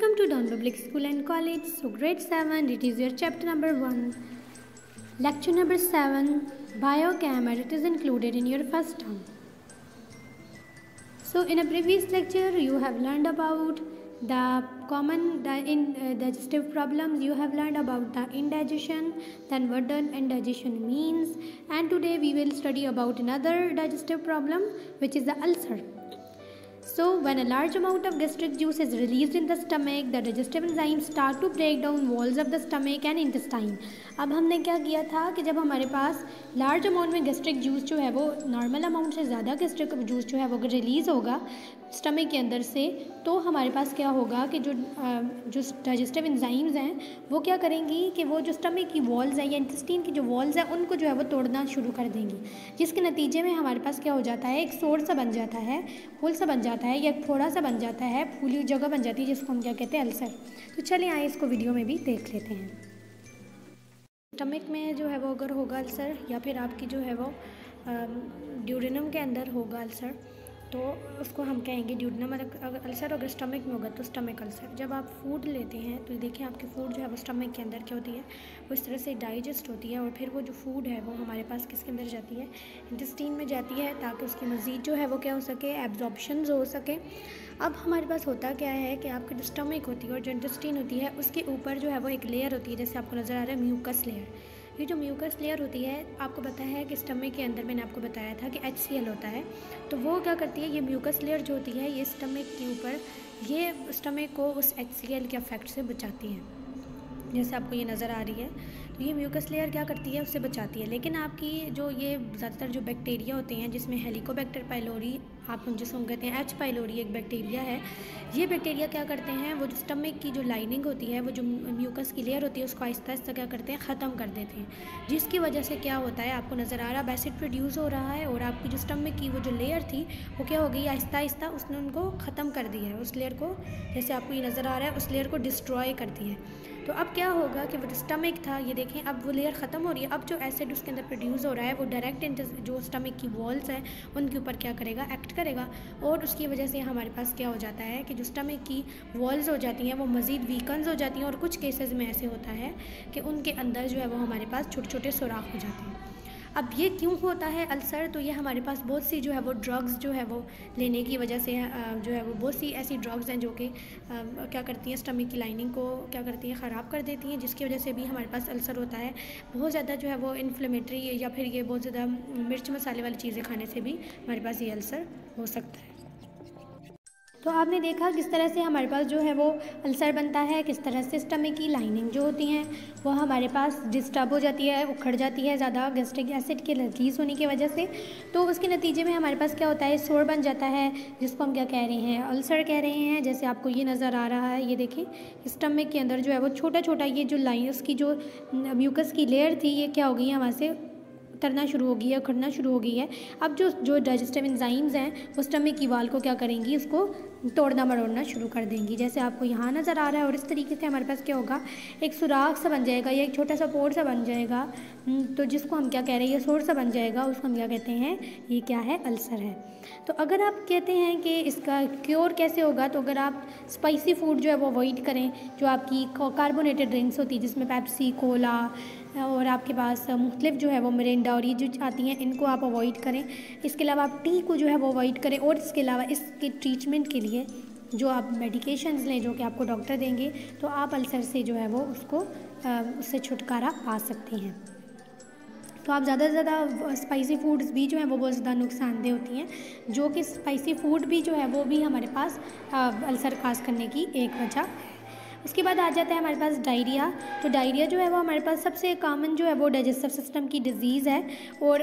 Welcome to Don Public School and College. So grade 7, it is your chapter number 1. Lecture number 7, Biochem, it is included in your first term. So in a previous lecture, you have learned about the common digestive problems. You have learned about the indigestion, then what the indigestion means, and today we will study about another digestive problem, which is the ulcer. So when a large amount of gastric juice is released in the stomach, the digestive enzymes start to break down walls of the stomach and intestine. अब हमने क्या किया था कि जब हमारे पास large amount में gastric juice जो है वो नॉर्मल अमाउंट से ज़्यादा गैस्ट्रिक जूस जो है वो अगर रिलीज़ होगा स्टमक के अंदर से, तो हमारे पास क्या होगा कि जो डाइजेस्टिव एंजाइम्स हैं वो क्या करेंगी कि वो जो स्टमक की वॉल्स हैं या इंटेस्टाइन की जो वॉल्स हैं उनको जो है वो तोड़ना शुरू कर देंगी, जिसके नतीजे में हमारे पास क्या हो जाता है, एक सोर सा बन जाता है, होल सा बन जाता है या थोड़ा सा बन जाता है, फूली जगह बन जाती है जिसको हम क्या कहते हैं, अल्सर। तो चलिए आइए इसको वीडियो में भी देख लेते हैं। स्टमक में जो है वो अगर होगा अल्सर या फिर आपकी जो है वो ड्यूडेनम के अंदर होगा अल्सर, तो उसको हम कहेंगे ड्यूडेनम। अगर अल्सर अगर स्टमक में होगा तो स्टमक अल्सर। जब आप फूड लेते हैं तो देखिए आपकी फ़ूड जो है वो स्टमक के अंदर क्या होती है, वो इस तरह से डाइजेस्ट होती है और फिर वो जो फूड है वो हमारे पास किसके अंदर जाती है, इंटेस्टाइन में जाती है, ताकि उसकी मज़ीद जो है वो क्या हो सके, एब्जॉर्प्शन हो सके। अब हमारे पास होता क्या है कि आपकी जो स्टमक होती है और जो इंटेस्टाइन होती है उसके ऊपर जो है वो एक लेयर होती है, जैसे आपको नज़र आ रहा है म्यूकस लेयर। ये जो म्यूकस लेयर होती है, आपको पता है कि स्टमक के अंदर मैंने आपको बताया था कि HCl होता है, तो वो क्या करती है, ये म्यूकस लेयर जो होती है ये स्टमक के ऊपर, ये स्टमक को उस HCl के इफेक्ट से बचाती है, जैसे आपको ये नज़र आ रही है। तो ये म्यूकस लेयर क्या करती है, उससे बचाती है। लेकिन आपकी जो ये ज़्यादातर जो बैक्टीरिया होते हैं, जिसमें हेलिकोबैक्टर पाइलोरी आप जिसको कहते हैं, H पाइलोरी एक बैक्टीरिया है, ये बैक्टीरिया क्या करते हैं, वो जो स्टमक की जो लाइनिंग होती है, वो जो म्यूकस की लेयर होती है उसको आहिस्ता आहिस्ता क्या करते हैं, ख़त्म कर देते हैं, जिसकी वजह से क्या होता है, आपको नज़र आ रहा है एसिड प्रोड्यूस हो रहा है और आपकी जो स्टमक की वो जो लेयर थी वो क्या हो गई, आहिस्ता आहिस्ता उसने उनको ख़त्म कर दिया है, उस लेयर को, जैसे आपको ये नज़र आ रहा है, उस लेयर को डिस्ट्रॉय कर दिया है। तो अब क्या होगा कि वो जो स्टमक था, ये देखें अब वो लेयर ख़त्म हो रही है, अब जो एसिड उसके अंदर प्रोड्यूस हो रहा है वो डायरेक्ट जो स्टमक की वॉल्स हैं उनके ऊपर क्या करेगा, एक्ट करेगा, और उसकी वजह से हमारे पास क्या हो जाता है कि जो स्टमक की वॉल्स हो जाती हैं वो मज़ीद वीकन्स हो जाती हैं, और कुछ केसेस में ऐसे होता है कि उनके अंदर जो है वो हमारे पास छोटे छोटे सुराख हो जाते हैं। अब ये क्यों होता है अल्सर, तो ये हमारे पास बहुत सी जो है वो ड्रग्स जो है वो लेने की वजह से जो है वो बहुत सी ऐसी ड्रग्स हैं जो कि क्या करती हैं, स्टमक की लाइनिंग को क्या करती हैं, ख़राब कर देती हैं, जिसकी वजह से भी हमारे पास अल्सर होता है। बहुत ज़्यादा जो है वो इन्फ्लेमेटरी या फिर ये बहुत ज़्यादा मिर्च मसाले वाली चीज़ें खाने से भी हमारे पास ये अल्सर हो सकता है। तो आपने देखा किस तरह से हमारे पास जो है वो अल्सर बनता है, किस तरह से स्टमक की लाइनिंग जो होती हैं वो हमारे पास डिस्टर्ब हो जाती है, उखड़ जाती है ज़्यादा गैस्ट्रिक एसिड के रिलीज़ होने की वजह से। तो उसके नतीजे में हमारे पास क्या होता है, सोर बन जाता है, जिसको हम क्या कह रहे हैं, अल्सर कह रहे हैं। जैसे आपको ये नज़र आ रहा है, ये देखें स्टमक के अंदर जो है वो छोटा छोटा ये जो लाइन, उसकी जो म्यूकस की लेयर थी ये क्या हो गई है, वहाँ से उतरना शुरू हो गई है, उखड़ना शुरू हो गई है। अब जो डाइजेस्टिव एंजाइम्स हैं वो स्टमक की वाल को क्या करेंगी, उसको तोड़ना मरोड़ना शुरू कर देंगी, जैसे आपको यहाँ नज़र आ रहा है। और इस तरीके से हमारे पास क्या होगा, एक सुराख सा बन जाएगा या एक छोटा सा पोर सा बन जाएगा, तो जिसको हम क्या कह रहे हैं, ये सोर सा बन जाएगा, उसको हम क्या कहते हैं, ये क्या है, अल्सर है। तो अगर आप कहते हैं कि इसका क्योर कैसे होगा, तो अगर आप स्पाइसी फूड जो है वो अवॉइड करें, जो आपकी कार्बोनेटेड ड्रिंक्स होती है जिसमें पेप्सी, कोला और आपके पास मुख्तलिफ जो है वो मिरिंडा और ये जो आती हैं, इनको आप अवॉइड करें। इसके अलावा आप टी को जो है वो अवॉइड करें, और इसके अलावा इसके ट्रीटमेंट के लिए जो आप मेडिकेशंस लें जो कि आपको डॉक्टर देंगे, तो आप अल्सर से जो है वो उससे छुटकारा पा सकते हैं। तो आप ज़्यादा से ज़्यादा स्पाइसी फूड्स भी जो हैं वो बहुत ज़्यादा नुकसानदेह होती हैं, जो कि स्पाइसी फूड भी जो है वो भी हमारे पास अल्सर काज करने की एक वजह है। उसके बाद आ जाता है हमारे पास डायरिया। तो डायरिया जो है वो हमारे पास सबसे कॉमन जो है वो डाइजेस्टिव सिस्टम की डिजीज़ है, और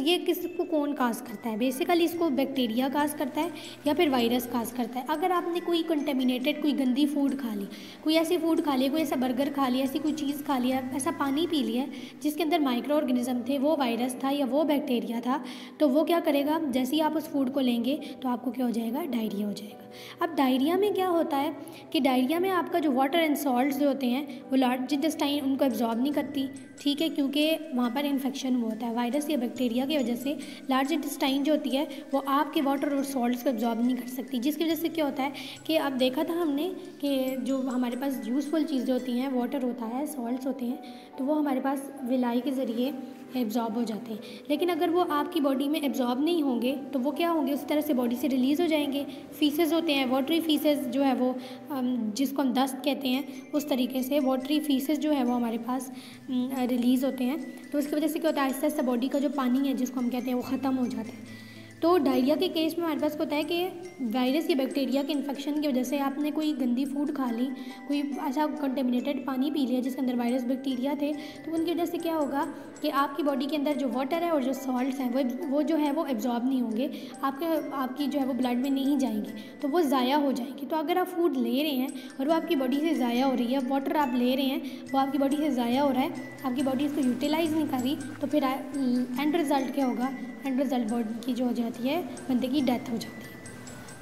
ये किसको कौन काज करता है, बेसिकली इसको बैक्टीरिया काज करता है या फिर वायरस काज करता है। अगर आपने कोई कंटेमिनेटेड कोई गंदी फूड खा ली, कोई ऐसी फूड खा ली, कोई ऐसा बर्गर खा लिया, ऐसी कोई चीज़ खा लिया, ऐसा पानी पी लिया जिसके अंदर माइक्रो ऑर्गेनिज्म थे, वो वायरस था या वो बैक्टीरिया था, तो वो क्या करेगा, जैसे ही आप उस फूड को लेंगे तो आपको क्या हो जाएगा, डायरिया हो जाएगा। अब डायरिया में क्या होता है कि डायरिया में आपका जो वाटर एंड सॉल्ट्स जो होते हैं वो लार्ज इंटेस्टाइन उनको एब्जॉर्ब नहीं करती, ठीक है, क्योंकि वहाँ पर इन्फेक्शन हुआ होता है वायरस या बैक्टीरिया की वजह से। लार्ज इंटेस्टाइन जो होती है वो आपके वाटर और सॉल्ट्स को एब्जॉर्ब नहीं कर सकती, जिसकी वजह से क्या होता है कि अब देखा था हमने कि जो हमारे पास यूज़फुल चीज़ें होती हैं, वाटर होता है, सॉल्ट्स होते हैं, तो वो हमारे पास विलाई के ज़रिए एब्जॉर्ब हो जाते हैं। लेकिन अगर वो आपकी बॉडी में एब्जॉर्ब नहीं होंगे तो वो क्या होंगे, उसी तरह से बॉडी से रिलीज़ हो जाएंगे। फीसेस होते हैं, वाटरी फीसेस जो है वो जिसको हम दस्त कहते हैं, उस तरीके से वाटरी फीसेस जो है वो हमारे पास रिलीज़ होते हैं। तो उसकी वजह से क्या होता है, आहिस्ता आहिस्ता बॉडी का जो पानी है जिसको हम कहते हैं वो ख़त्म हो जाता है। तो डायरिया के केस में हमारे पास होता है कि वायरस या बैक्टीरिया के इन्फेक्शन की वजह से आपने कोई गंदी फूड खा ली, कोई ऐसा कंटेमिनेटेड पानी पी लिया जिसके अंदर वायरस बैक्टीरिया थे, तो उनकी वजह से क्या होगा कि आपकी बॉडी के अंदर जो वाटर है और जो सॉल्ट्स हैं वो जो है वो एब्जॉर्ब नहीं होंगे, आपकी जो है वो ब्लड में नहीं जाएंगे, तो वो ज़ाया हो जाएंगी। तो अगर आप फूड ले रहे हैं और वो आपकी बॉडी से ज़ाया हो रही है, वाटर आप ले रहे हैं वो आपकी बॉडी से ज़ाया हो रहा है, आपकी बॉडी इसको यूटिलाइज़ नहीं कर रही, तो फिर एंड रिज़ल्ट क्या होगा, एंड रिज़ल्ट बॉडी की जो हो जाती है, बंदे की डेथ हो जाती है।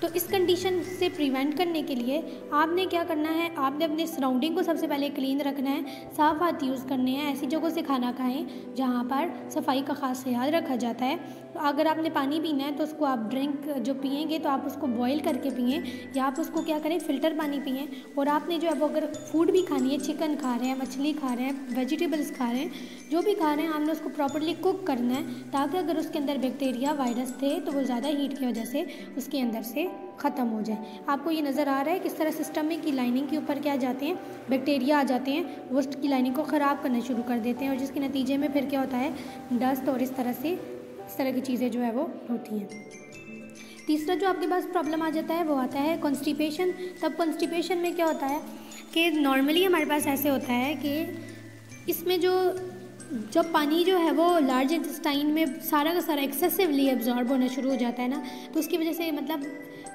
तो इस कंडीशन से प्रिवेंट करने के लिए आपने क्या करना है, आपने अपने सराउंडिंग को सबसे पहले क्लीन रखना है, साफ़ हाथ यूज़ करने हैं, ऐसी जगहों से खाना खाएं जहाँ पर सफाई का ख़ास ख्याल रखा जाता है। तो अगर आपने पानी पीना है तो उसको आप ड्रिंक जो पिएंगे तो आप उसको बॉईल करके पिएं, या आप उसको क्या करें, फ़िल्टर पानी पिएं। और आपने जो है वो अगर फूड भी खानी है, चिकन खा रहे हैं, मछली खा रहे हैं, वेजिटेबल्स खा रहे हैं, जो भी खा रहे हैं, आपने उसको प्रॉपर्ली कुक करना है, ताकि अगर उसके अंदर बैक्टीरिया वायरस थे तो वो ज़्यादा हीट की वजह से उसके अंदर से ख़त्म हो जाए। आपको ये नज़र आ रहा है किस तरह सिस्टम में की लाइनिंग के ऊपर क्या जाते हैं, बैक्टीरिया आ जाते हैं, वो उसकी लाइनिंग को ख़राब करना शुरू कर देते हैं, और जिसके नतीजे में फिर क्या होता है, डस्ट और इस तरह की चीज़ें जो है वो होती हैं। तीसरा जो आपके पास प्रॉब्लम आ जाता है वो आता है कॉन्स्टिपेशन। तब कॉन्स्टिपेशन में क्या होता है कि नॉर्मली हमारे पास ऐसे होता है कि इसमें जब पानी जो है वो लार्ज इंटेस्टाइन में सारा का सारा एक्सेसिवली एब्जॉर्ब होना शुरू हो जाता है ना, तो उसकी वजह से मतलब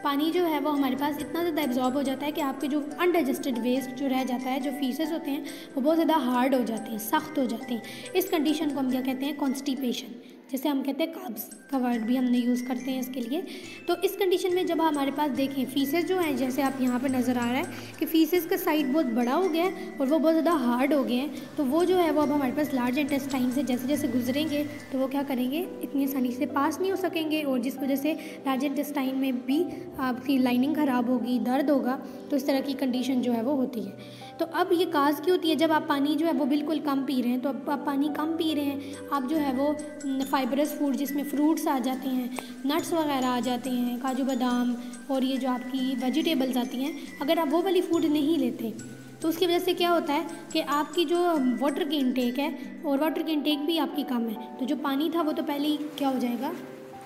पानी जो है वो हमारे पास इतना ज़्यादा एब्जॉर्ब हो जाता है कि आपके जो अनडाइजेस्टेड वेस्ट जो रह जाता है, जो फीसेस होते हैं, वो बहुत ज़्यादा हार्ड हो जाते हैं, सख्त हो जाते हैं। इस कंडीशन को हम क्या कहते हैं, कॉन्स्टिपेशन, जैसे हम कहते हैं काब्स का वर्ड भी हमने यूज़ करते हैं इसके लिए। तो इस कंडीशन में जब हमारे पास देखें फीसेस जो हैं, जैसे आप यहाँ पर नज़र आ रहा है कि फीसेस का साइड बहुत बड़ा हो गया है और वो बहुत ज़्यादा हार्ड हो गए हैं, तो वो जो है वो अब हमारे पास लार्ज इंटेस्टाइन से जैसे जैसे गुजरेंगे तो वो क्या करेंगे, इतनी आसानी से पास नहीं हो सकेंगे, और जिस वजह से लार्ज इंटेस्टाइन में भी आपकी लाइनिंग ख़राब होगी, दर्द होगा, तो इस तरह की कंडीशन जो है वो होती है। तो अब ये काज की होती है, जब आप पानी जो है वो बिल्कुल कम पी रहे हैं, तो अब आप पानी कम पी रहे हैं, आप जो है वो फाइबरस फूड जिसमें फ्रूट्स आ जाते हैं, नट्स वगैरह आ जाते हैं, काजू बादाम, और ये जो आपकी वेजिटेबल्स आती हैं, अगर आप वो वाली फूड नहीं लेते तो उसकी वजह से क्या होता है कि आपकी जो वाटर की इंटेक है, और वाटर की इंटेक भी आपकी कम है, तो जो पानी था वो तो पहले ही क्या हो जाएगा,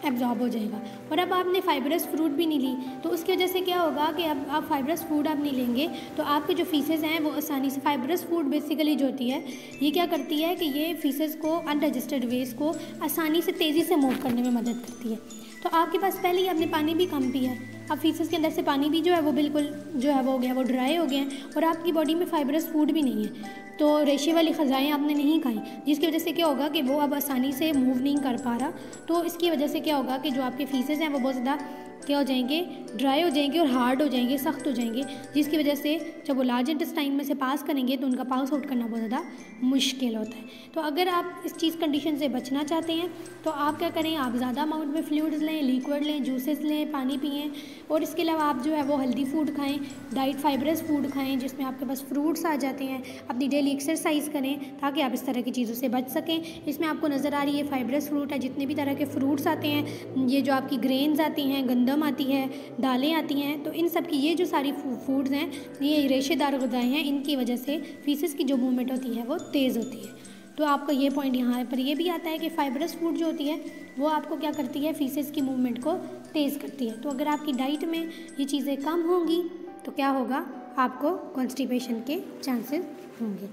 एब्जॉर्ब हो जाएगा। और अब आपने फाइबरस फ्रूट भी नहीं ली, तो उसकी वजह से क्या होगा कि अब आप फाइबरस फूड आप नहीं लेंगे तो आपके जो फीसेस हैं वो आसानी से, फाइबरस फूड बेसिकली जो होती है ये क्या करती है कि ये फीसेस को, अनडाइजेस्टेड वेस्ट को आसानी से तेज़ी से मूव करने में मदद करती है। तो आपके पास पहले ही आपने पानी भी कम पिया है, अब फीसेस के अंदर से पानी भी जो है वो बिल्कुल जो है वो हो गया, वो ड्राई हो गए हैं, और आपकी बॉडी में फाइबरस फूड भी नहीं है, तो रेशे वाली ख़ज़ाएँ आपने नहीं खाई, जिसकी वजह से क्या होगा कि वो अब आसानी से मूव नहीं कर पा रहा। तो इसकी वजह से क्या होगा कि जो आपके फीसेस हैं वो बहुत ज़्यादा क्या हो जाएंगे, ड्राई हो जाएंगे और हार्ड हो जाएंगे, सख्त हो जाएंगे, जिसकी वजह से जब वो लार्ज इंटेस्टाइन में से पास करेंगे तो उनका पास आउट करना बहुत ज़्यादा मुश्किल होता है। तो अगर आप इस चीज़ कंडीशन से बचना चाहते हैं तो आप क्या करें, आप ज़्यादा अमाउंट में फ्लूइड्स लें, लिक्विड लें, जूसेस लें, पानी पिएँ, और इसके अलावा आप जो है वो हेल्दी फूड खाएँ, डाइट फाइबरस फूड खाएँ जिसमें आपके पास फ्रूट्स आ जाते हैं, अपनी डेली एक्सरसाइज करें ताकि आप इस तरह की चीज़ों से बच सकें। इसमें आपको नज़र आ रही है फाइबरस फ्रूट है, जितने भी तरह के फ्रूट्स आते हैं, ये जो आपकी ग्रेन्स आती हैं, गंदम आती है, दालें आती हैं, तो इन सब की ये जो सारी फूड्स हैं, ये रेशेदार ग़िज़ाएँ हैं, इनकी वजह से फीसेस की जो मूवमेंट होती है वो तेज़ होती है। तो आपका ये पॉइंट यहाँ पर ये भी आता है कि फाइबरस फूड जो होती है वो आपको क्या करती है, फीसेस की मूवमेंट को तेज़ करती है। तो अगर आपकी डाइट में ये चीज़ें कम होंगी तो क्या होगा, आपको कॉन्स्टिपेशन के चांसेस होंगे।